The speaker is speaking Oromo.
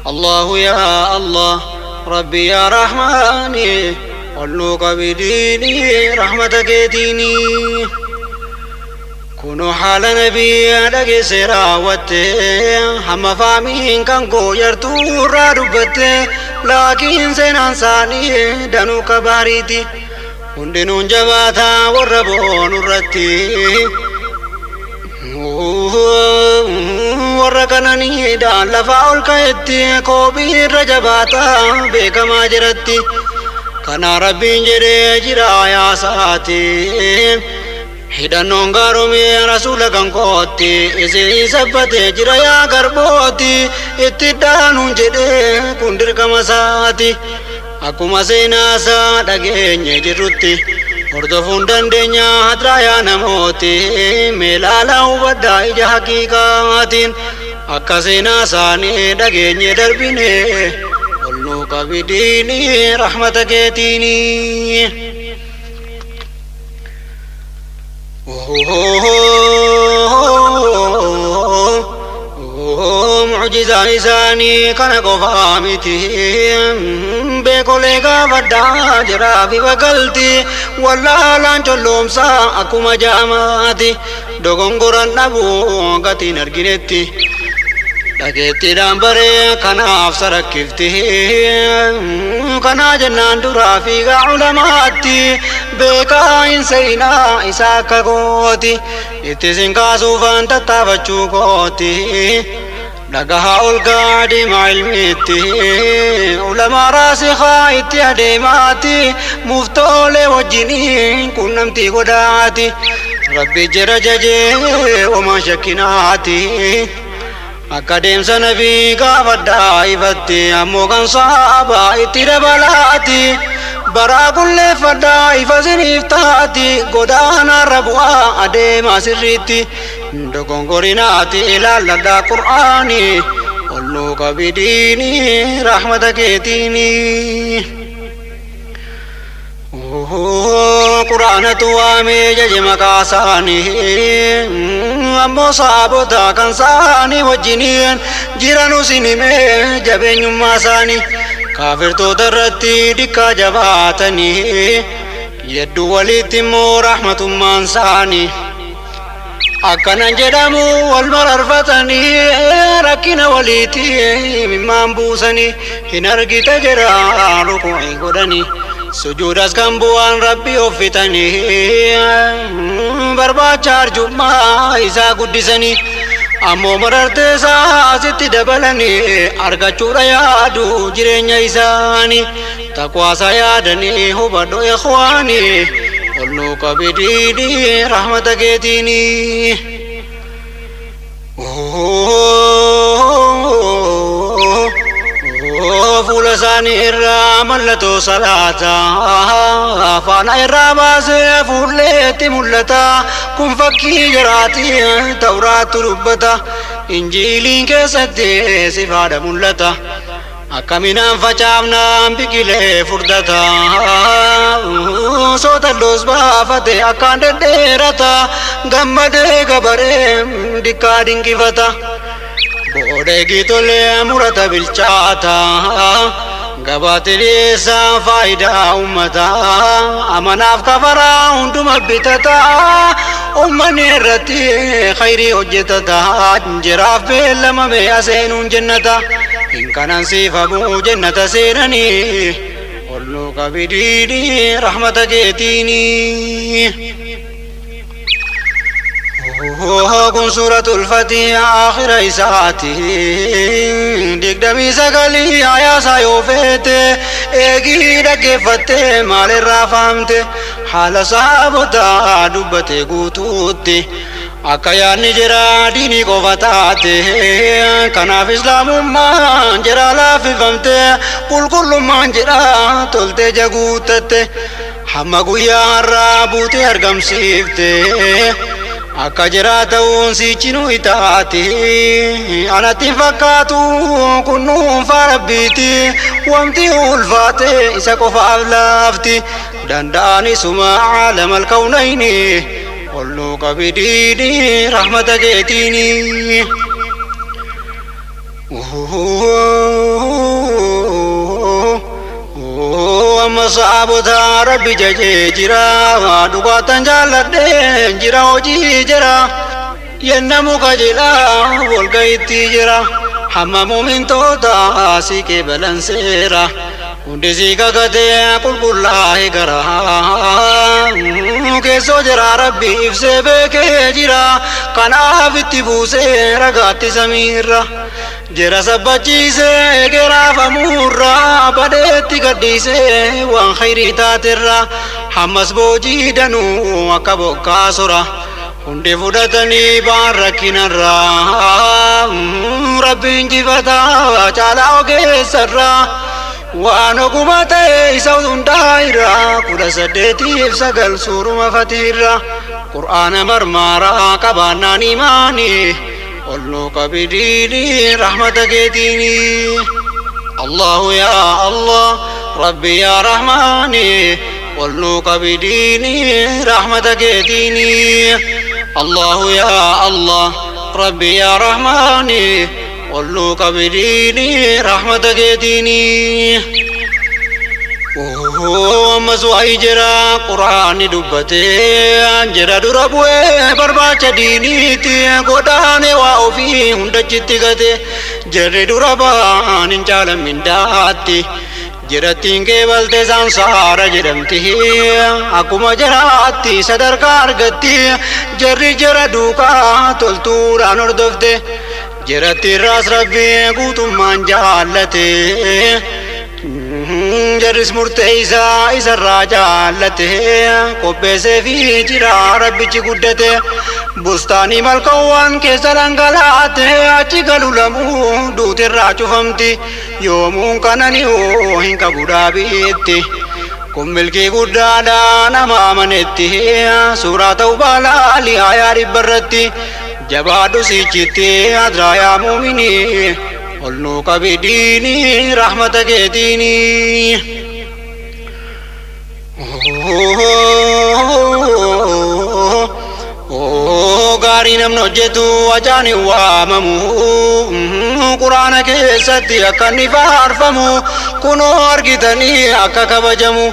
الله يا الله ربي يا رحماني قلوك بديني رحمتك ديني كونو حال نبي لك سراوتي هم فامين كان يرتو رادبتي لكن سنان ساني دانو كباريتي هندنون جباتا وربون الرتي ورقنني دان لفاول كيتي كوبي رجباتا بكما جرتي كان ربي جري جرا يا ساتي hidhannoon gaaromee rasuula kan kootti isin sabbate jira yaa garbooti itti dhaanuun jedhee kun dirqama isaati akkuma seenaasaa dhageenye jirrutti hordofuun dandeenya hadraa yaa namooti meelaalaa hubadhaa ija haqiiqaatiin akka seenaa isaanii dhageenye darbine olnuu qabidiini rahmata keetiini معجزة لساني كان قفامتي بكوليغا فدا جرافي وقلتي والله لان جلوم سا أكما جاماتي دوغنغران نبو قتي نرقنتي لكيتي دامبري كناف سركفتي كنا جنان درافي علماتي بكا إنسينا إساك قوتي اتسين كاسوفان تتابچو قوتي لقها القادي مع علمتي علماء راسخا اتهديماتي مفتول وجنين كنمتي قداتي ربي جرججي وما شكناتي أكاديم سنبي قافدا إفتي أمو كان صعبا اتربلاتي برا كل فدا إفزن إفتاتي قدانا ربوا أديم سريتي دكون قريناتي إلى لدى قرآني قلوك بديني رحمتك يتيني قرآن توامي ججم كاساني أمو صابوتا كان ساني وجنين جيرانو سينيمي جبين يماساني كافر تو درتي دكا جباتني يدو وليتمو رحمة مانساني أكنا جدامو والمررفتني ركنا وليتي ممان بوسني هنرقي تجرى ركوعي قدني سجود اسكن بوان ربي وفتني برباچار جمعة إسا قدسني أمو مررت ساسي دبلني أرغچو ريادو جرين إساني تقوى سيادني هبادو إخواني قلنو كبديني رحمتك يتيني فول ساني الراملتو صلاة فانا الراباسي فوليتي ملتا كن فكي جراتي تورات ربتا انجيلين كيستي سفاد ملتا أكمنا فجامنا بكيلي فردتا صوت اللوز بافتي أكان ديرتا غمد غبرم دكا دنكي فتا بودegi tole murata bilchata gabatiri sa faida ummata amanaf kafara unduma bitata ummani rati khairi hojjetata jiraf belama me asenun jannata inkanan sifabu jannata sirani qullu kabidini rahmataka yatini كن سورة الفتح آخر إساتي دقدمي سقلي آيا سايوفيت إيجي دقفت مال الرافامت حال صحابتا دبت قوتوت أكيا نجرا ديني قفتات كنا في إسلام ما جرا لا في فمت قل كل ما جرا تلت جقوتت حما قويا رابوت أرقم سيفت akka jiraata'uun sichinu itaati anatti fakkaatu kunnuunfaa rabbiiti wamti ulfaate isa qofaaf laafti danda'anisuma caalama alkawnayni olluu qabidiini rahmata keetiini saabota rabbi jaje jira dhugatan jaaladhe jira hojii jira yennamu kajila walgayitti jira hamma mumintoota siqee balanseera hundi si kakate qulqullaa'e garaa keessoo jira rabbi ibsee beekee jira kanaaf itti buusee ragaatti samiirra jira sabbachiisee geraafamuurra badeetti gadhiisee waan khayrii taaterra hammas boojii danuu akka bokkaa sora hundi fudhatanii baan rakkinarra rabbiin jifataa caalaa ogeessarra waan oguma ta'e isa hundaa'irra 18 suuruma fatiirra qur'aana marmaaraa qabaannaan imaanii olnuu qabidiini rahmata keetiini allahu yaa allah rabbi yaa rahmaani olnuu qabidiini rahmata keetiini allahu yaa allah rabbi yaa rahmaani olnuu qabidiini rahmata keetiini ammas waa'ee jira quraanni dubbatee jira dura bu'ee barbaacha diiniitti godhaane waa ofii hundachitti gate jirri dura ba'an hin caalan mindaatti jirattiin keebalte saamsaara jedhamti akkuma jiraatti sadarkaa argatti jirri jira duukaa toltuudhaan hordofte jiratti irraas rabbii guutummaan jaallate jarris murtee isaa isarraa jaallate qopheessee fi jira rabbichi guddate bustaanii malkawwan keessa dhangalaate achi galu lamuu duutirraa cufamti yoomuun kanani hoo hin qabu dhaabiitti kun milkii guddaadha nama amanetti suuraa ta'u baalaalii hayaa dhibbarratti jabaadhu sichitti adraa yaa muuminii olnuu qabidiini rahmata keetiini gaarii namni hojjetu wajaan hin waamamu quraana keessatti akka inni faarfamu kunoo argitanii akka kabajamu